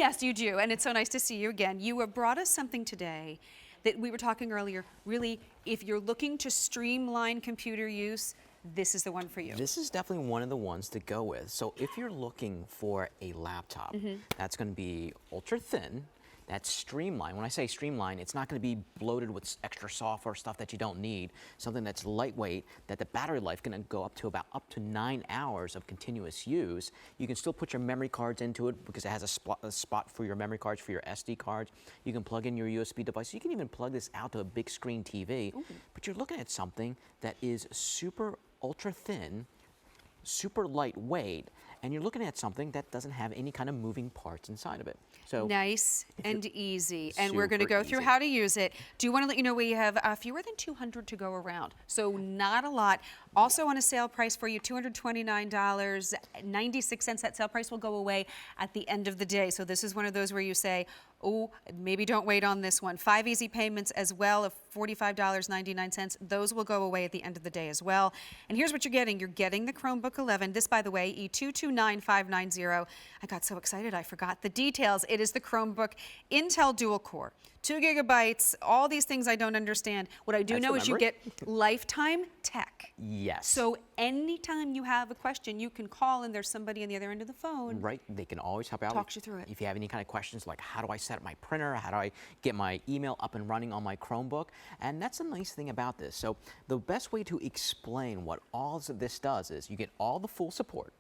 Yes, you do, and it's so nice to see you again. You have brought us something today that we were talking earlier. Really, if you're looking to streamline computer use, this is the one for you. This is definitely one of the ones to go with. So if you're looking for a laptop that's going to be ultra thin, that's streamlined. When I say streamlined, it's not going to be bloated with extra software stuff that you don't need. Something that's lightweight, that the battery life can go up to 9 hours of continuous use. You can still put your memory cards into it because it has a spot for your memory cards, for your SD cards. You can plug in your USB device. You can even plug this out to a big screen TV. Ooh. But you're looking at something that is super ultra thin, super lightweight, and you're looking at something that doesn't have any kind of moving parts inside of it. So nice and easy. And we're going to go through how to use it. Do you want to let you know we have fewer than 200 to go around, so not a lot. Also on a sale price for you, $229.96. That sale price will go away at the end of the day. So this is one of those where you say, oh, maybe don't wait on this one. 5 easy payments as well of $45.99. Those will go away at the end of the day as well. And here's what you're getting. You're getting the Chromebook 11. This, by the way, E229590. I got so excited I forgot the details. It is the Chromebook Intel dual core. 2 gigabytes, all these things I don't understand. What I do know is you get lifetime tech. Yes. So anytime you have a question, you can call and there's somebody on the other end of the phone. Right, they can always help out. Talk you through it. If you have any kind of questions like how do I set up my printer, how do I get my email up and running on my Chromebook, and that's the nice thing about this. So the best way to explain what all of this does is you get all the full support,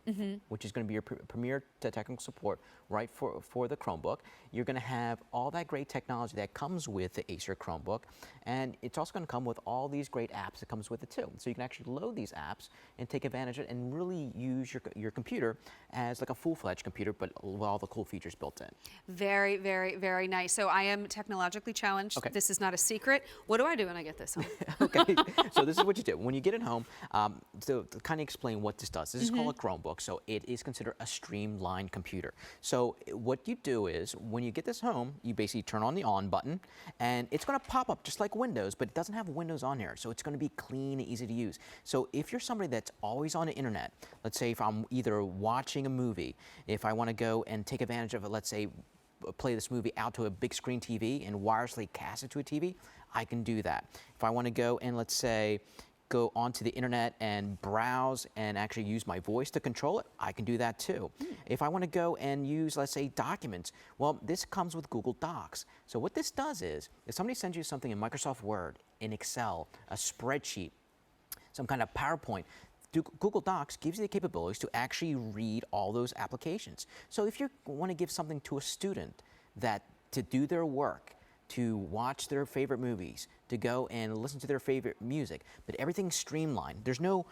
which is going to be your premier technical support right for the Chromebook. You're going to have all that great technology that comes with the Acer Chromebook, and it's also going to come with all these great apps that comes with it too. So you can actually load these apps and take advantage of it and really use your computer as like a full-fledged computer, but with all the cool features built in. Very, very, very nice. So I am technologically challenged. Okay. This is not a secret. What do I do when I get this home? Okay, so this is what you do. When you get it home, to kind of explain what this does, this is called a Chromebook, so it is considered a streamlined computer. So what you do is, when you get this home, you basically turn on the on button, and it's going to pop up just like Windows, but it doesn't have Windows on here, so it's going to be clean and easy to use. So if you're somebody that's always on the internet, let's say if I'm either watching a movie, if I want to go and take advantage of it, let's say play this movie out to a big screen TV and wirelessly cast it to a TV, I can do that. If I want to go and let's say go onto the internet and browse and actually use my voice to control it, I can do that too. If I want to go and use, let's say, documents, well, this comes with Google Docs. So what this does is, if somebody sends you something in Microsoft Word, in Excel, a spreadsheet, some kind of PowerPoint, Google Docs gives you the capabilities to actually read all those applications. So if you want to give something to a student to do their work, to watch their favorite movies, to go and listen to their favorite music, but everything's streamlined. There's no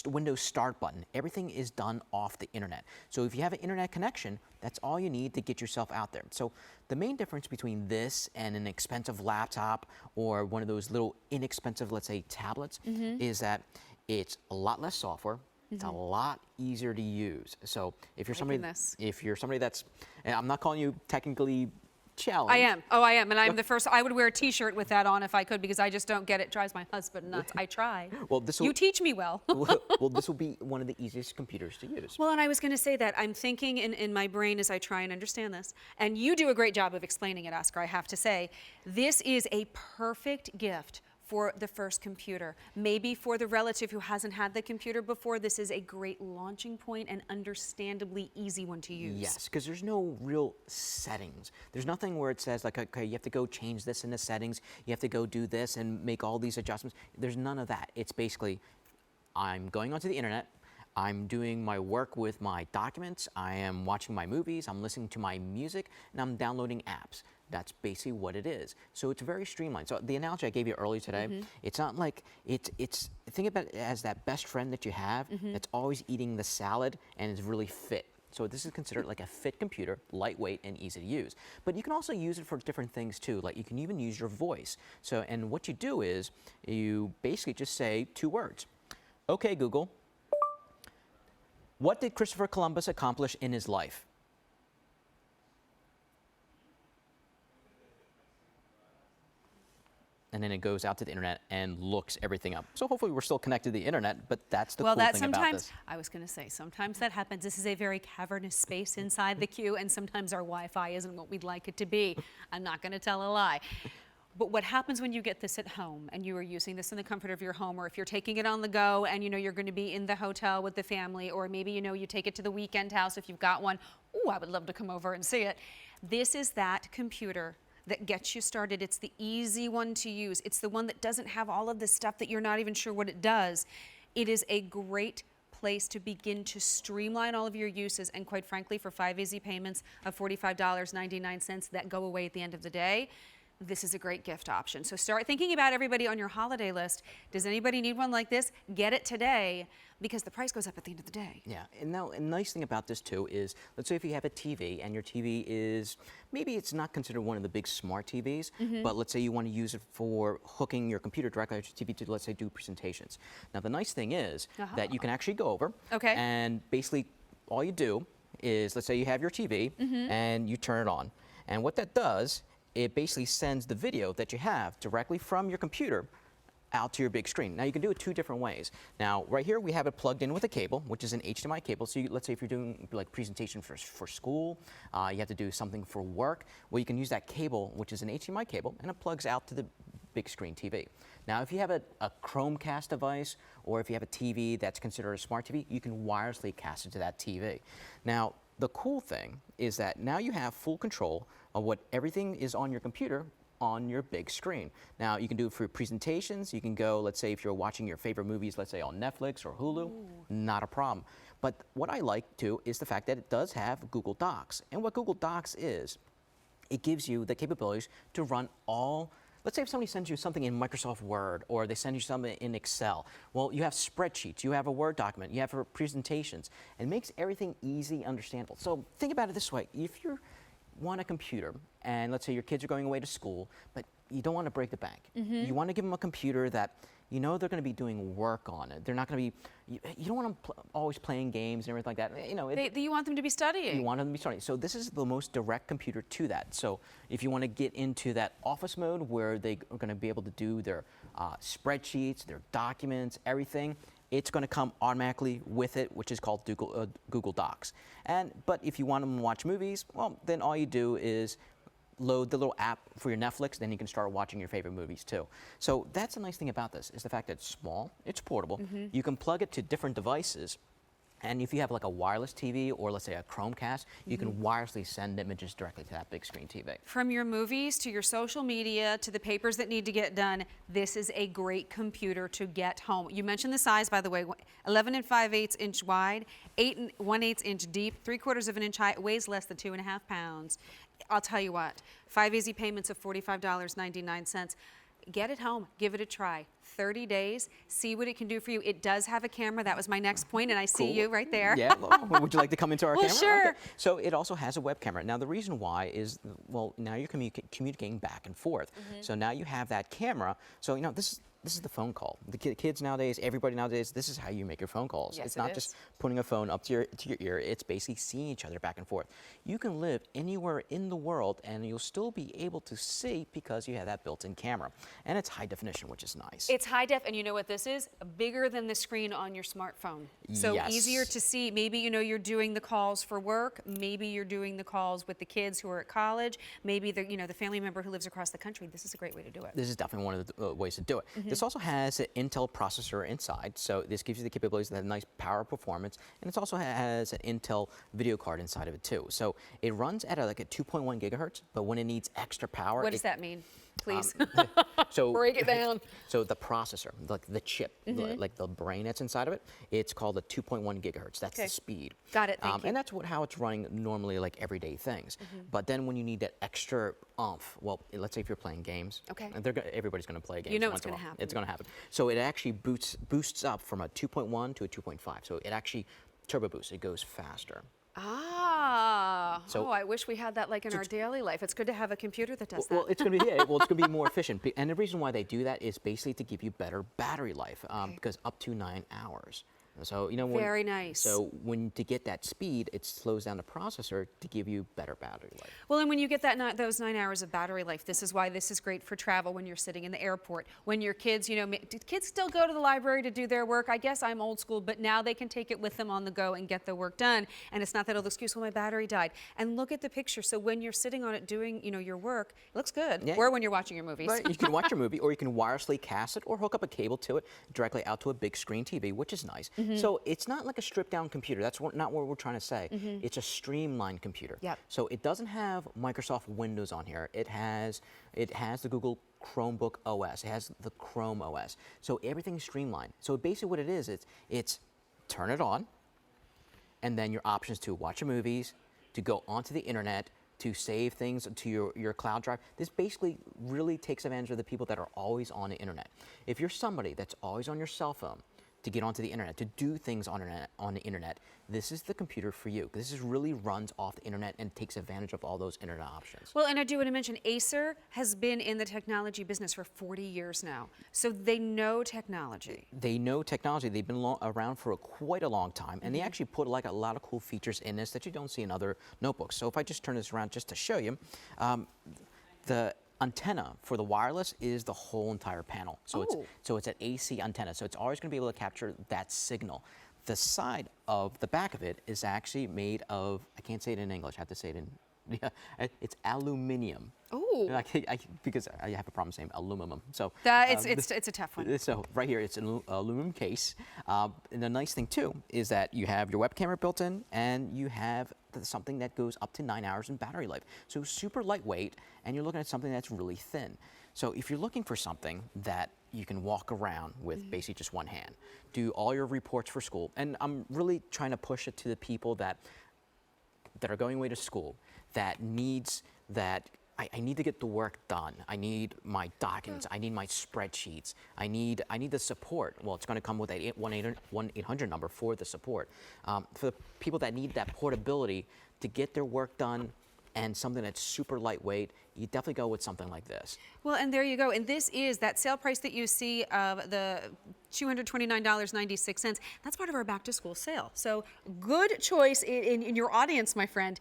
Windows Start button. Everything is done off the internet. So if you have an internet connection, that's all you need to get yourself out there. So the main difference between this and an expensive laptop or one of those little inexpensive, let's say, tablets, is that it's a lot less software. It's a lot easier to use. So if you're somebody, that's, and I'm not calling you technically challenged. I am. Oh, I am. And I'm the first. I would wear a T-shirt with that on if I could, because I just don't get it. It drives my husband nuts. I try. Well, you teach me well. Well, this will be one of the easiest computers to use. Well, and I was going to say that. I'm thinking in my brain as I try and understand this. And you do a great job of explaining it, Oscar, I have to say. This is a perfect gift for the first computer. Maybe for the relative who hasn't had the computer before, this is a great launching point and understandably easy one to use. Yes, because there's no real settings. There's nothing where it says like, okay, you have to go change this in the settings, you have to go do this and make all these adjustments. There's none of that. It's basically, I'm going onto the internet, I'm doing my work with my documents, I am watching my movies, I'm listening to my music, and I'm downloading apps. That's basically what it is. So it's very streamlined. So the analogy I gave you earlier today, it's not like, think about it as that best friend that you have that's always eating the salad and is really fit. So this is considered like a fit computer, lightweight and easy to use. But you can also use it for different things too. Like you can even use your voice. So, and what you do is you basically just say 2 words. Okay, Google, what did Christopher Columbus accomplish in his life? and then it goes out to the internet and looks everything up. So hopefully we're still connected to the internet, but that's the Well, cool that thing about sometimes, this. I was going to say, sometimes that happens. This is a very cavernous space inside the queue, and sometimes our Wi-Fi isn't what we'd like it to be. I'm not going to tell a lie. But what happens when you get this at home and you are using this in the comfort of your home, or if you're taking it on the go and you know you're going to be in the hotel with the family, or maybe you know you take it to the weekend house if you've got one. Oh, I would love to come over and see it. This is that computer that gets you started. It's the easy one to use. It's the one that doesn't have all of this stuff that you're not even sure what it does. It is a great place to begin to streamline all of your uses, and quite frankly, for 5 easy payments of $45.99 that go away at the end of the day, this is a great gift option. So start thinking about everybody on your holiday list. Does anybody need one like this? Get it today, because the price goes up at the end of the day. Yeah, and now a nice thing about this too is, let's say if you have a TV and your TV is, maybe it's not considered one of the big smart TVs, but let's say you want to use it for hooking your computer directly to your TV to, let's say, do presentations. Now the nice thing is that you can actually go over and basically all you do is, let's say you have your TV and you turn it on. And what that does, it basically sends the video that you have directly from your computer out to your big screen. Now you can do it 2 different ways. Now right here we have it plugged in with a cable, which is an HDMI cable. So let's say if you're doing like presentation for school, you have to do something for work, well you can use that cable, which is an HDMI cable, and it plugs out to the big screen TV. Now if you have a Chromecast device, or if you have a TV that's considered a smart TV, you can wirelessly cast it to that TV. Now the cool thing is that now you have full control of what everything is on your computer on your big screen. Now you can do it for presentations. You can go, let's say if you're watching your favorite movies, let's say on Netflix or Hulu, not a problem. But what I like too is the fact that it does have Google Docs. And what Google Docs is, it gives you the capabilities to run all. Let's say if somebody sends you something in Microsoft Word, or they send you something in Excel. Well, you have spreadsheets, you have a Word document, you have for presentations. It makes everything easy, understandable. So think about it this way. If you want a computer, and let's say your kids are going away to school, but you don't want to break the bank. You want to give them a computer that you know they're going to be doing work on it. They're not going to be, you don't want them always playing games and everything like that. You know, You want them to be studying. you want them to be studying. So this is the most direct computer to that. So if you want to get into that office mode where they are going to be able to do their spreadsheets, their documents, everything, it's going to come automatically with it, which is called Google Docs. But if you want them to watch movies, well, then all you do is load the little app for your Netflix, then you can start watching your favorite movies too. So that's the nice thing about this, is the fact that it's small, it's portable, you can plug it to different devices, and if you have like a wireless TV or let's say a Chromecast, you can wirelessly send images directly to that big screen TV. From your movies to your social media to the papers that need to get done, this is a great computer to get home. You mentioned the size, by the way, 11 and 5/8 inch wide, 8 and 1/8 inch deep, 3/4 of an inch high, it weighs less than 2.5 pounds. I'll tell you what, 5 easy payments of $45.99. Get it home, give it a try. 30 days, see what it can do for you. It does have a camera. That was my next point, and I see you right there. Yeah, well, would you like to come into our camera? Sure. Okay. So it also has a web camera. Now the reason why is, well, now you're communicating back and forth. So now you have that camera. So you know this is the phone call. The kids nowadays, everybody nowadays, this is how you make your phone calls. Yes, it's not just putting a phone up to your ear. It's basically seeing each other back and forth. You can live anywhere in the world and you'll still be able to see because you have that built-in camera. And it's high definition, which is nice. It's high def, and you know what this is? Bigger than the screen on your smartphone. So Yes. easier to see. Maybe you know you're doing the calls for work. Maybe you're doing the calls with the kids who are at college. Maybe the family member who lives across the country. This is a great way to do it. This is definitely one of the ways to do it. This also has an Intel processor inside, so this gives you the capabilities that have nice power performance, and it also has an Intel video card inside of it too. So it runs at like a 2.1 gigahertz, but when it needs extra power, What does that mean? Please. so Break it down. So the processor, like the chip, like the brain that's inside of it, it's called a 2.1 gigahertz. That's the speed. Got it. Thank you. And that's how it's running normally, like everyday things. But then when you need that extra oomph, well, let's say if you're playing games, and everybody's going to play games. You know once it's in a going to while. happen. It's going to happen. So it actually boosts up from a 2.1 to a 2.5. So it actually turbo boosts. It goes faster. I wish we had that like in our daily life. It's good to have a computer that does that. Well, it's going to be it's going to be more efficient. And the reason why they do that is basically to give you better battery life, because up to 9 hours. So Very nice. So to get that speed, it slows down the processor to give you better battery life. Well, and when you get those 9 hours of battery life, this is why this is great for travel when you're sitting in the airport. When your kids, do kids still go to the library to do their work? I guess I'm old school, but now they can take it with them on the go and get the work done. And it's not that old excuse, well, my battery died. And look at the picture. So when you're sitting on it doing, your work, it looks good. Yeah. Or when you're watching your movies. Right. You can watch your movie, or you can wirelessly cast it, or hook up a cable to it directly out to a big screen TV, which is nice. So it's not like a stripped down computer. That's not what we're trying to say. It's a streamlined computer. Yep. So it doesn't have Microsoft Windows on here. It has the Google Chromebook OS. It has the Chrome OS. So everything's streamlined. So basically what it is, it's turn it on, and then your options to watch your movies, to go onto the internet, to save things to your cloud drive. This basically really takes advantage of the people that are always on the internet. If you're somebody that's always on your cell phone, to get onto the internet, to do things on the internet, this is the computer for you. This really runs off the internet and takes advantage of all those internet options. Well, and I do want to mention, Acer has been in the technology business for 40 years now. So they know technology. They know technology. They've been around for quite a long time, and they actually put a lot of cool features in this that you don't see in other notebooks. So if I just turn this around just to show you, the antenna for the wireless is the whole entire panel. So it's an AC antenna. So it's always going to be able to capture that signal. The side of the back of it is actually made of, I can't say it in English, I have to say it in, it's aluminum. Oh. Because I have a problem saying aluminum. So it's a tough one. So right here, it's an aluminum case. And the nice thing too is that you have your web camera built in, and you have something that goes up to 9 hours in battery life. So super lightweight, and you're looking at something that's really thin. So if you're looking for something that you can walk around with basically just one hand, do all your reports for school, and I'm really trying to push it to the people that are going away to school, that needs that. I need to get the work done. I need my documents. I need my spreadsheets. I need the support. Well, it's going to come with a 1-800 number for the support. For the people that need that portability to get their work done and something that's super lightweight, you definitely go with something like this. Well, and there you go. And this is that sale price that you see of the $229.96. That's part of our back to school sale. So good choice in your audience, my friend.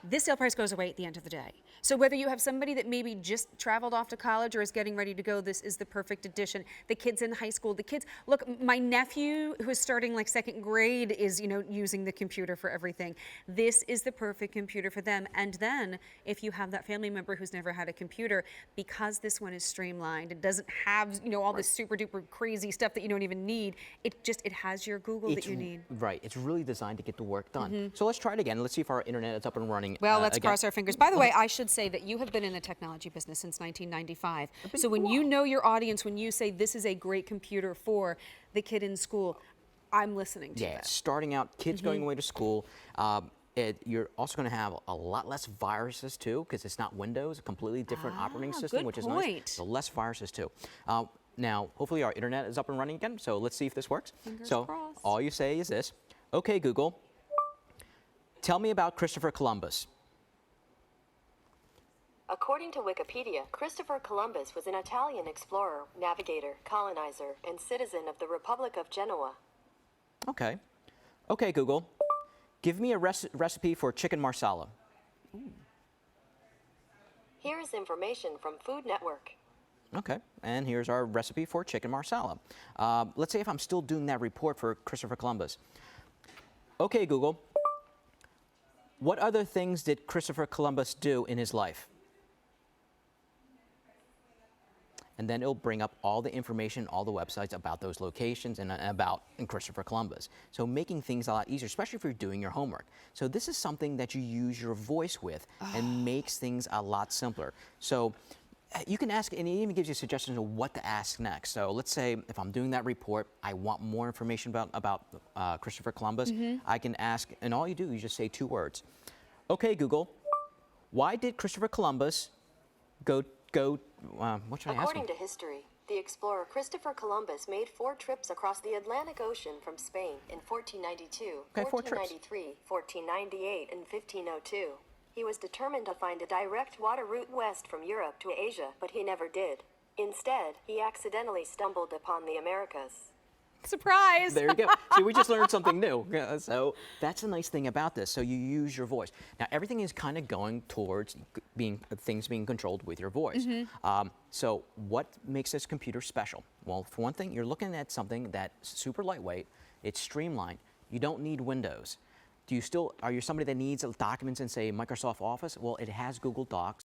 This sale price goes away at the end of the day. So whether you have somebody that maybe just traveled off to college or is getting ready to go, this is the perfect addition. The kids in high school, look, my nephew who is starting like second grade is, using the computer for everything. This is the perfect computer for them. And then if you have that family member who's never had a computer, because this one is streamlined, it doesn't have, all this super duper crazy stuff that you don't even need. It has your Google that you need. Right. It's really designed to get the work done. So let's try it again. Let's see if our internet is up and running. Well, let's cross our fingers. By the way, I should say that you have been in the technology business since 1995. So when you know your audience, when you say this is a great computer for the kid in school, I'm listening to that. Starting out, kids going away to school. You're also going to have a lot less viruses too, because it's not Windows, a completely different operating system, which is nice. So less viruses too. Now, hopefully our internet is up and running again. So let's see if this works. Fingers so crossed. All you say is this: "Okay, Google, tell me about Christopher Columbus." According to Wikipedia, Christopher Columbus was an Italian explorer, navigator, colonizer, and citizen of the Republic of Genoa. Okay. Okay, Google, give me a recipe for chicken marsala. Here is information from Food Network. Okay, and here's our recipe for chicken marsala. Let's say if I'm still doing that report for Christopher Columbus. Okay, Google, what other things did Christopher Columbus do in his life? And then it'll bring up all the information, all the websites about those locations and about Christopher Columbus. So making things a lot easier, especially if you're doing your homework. So this is something that you use your voice with and makes things a lot simpler. So you can ask, and it even gives you suggestions of what to ask next. So let's say if I'm doing that report, I want more information about Christopher Columbus, I can ask, and all you do is just say 2 words. Okay, Google, why did Christopher Columbus what should I ask him? According to history, the explorer Christopher Columbus made 4 trips across the Atlantic Ocean from Spain in 1492, 1493, 1498, and 1502. He was determined to find a direct water route west from Europe to Asia, but he never did. Instead, he accidentally stumbled upon the Americas. Surprise! There you go. See, we just learned something new. So that's a nice thing about this. So you use your voice. Now everything is kind of going towards things being controlled with your voice. So what makes this computer special? Well, for one thing, you're looking at something that's super lightweight. It's streamlined. You don't need Windows. Are you somebody that needs documents in, say, Microsoft Office? Well, it has Google Docs.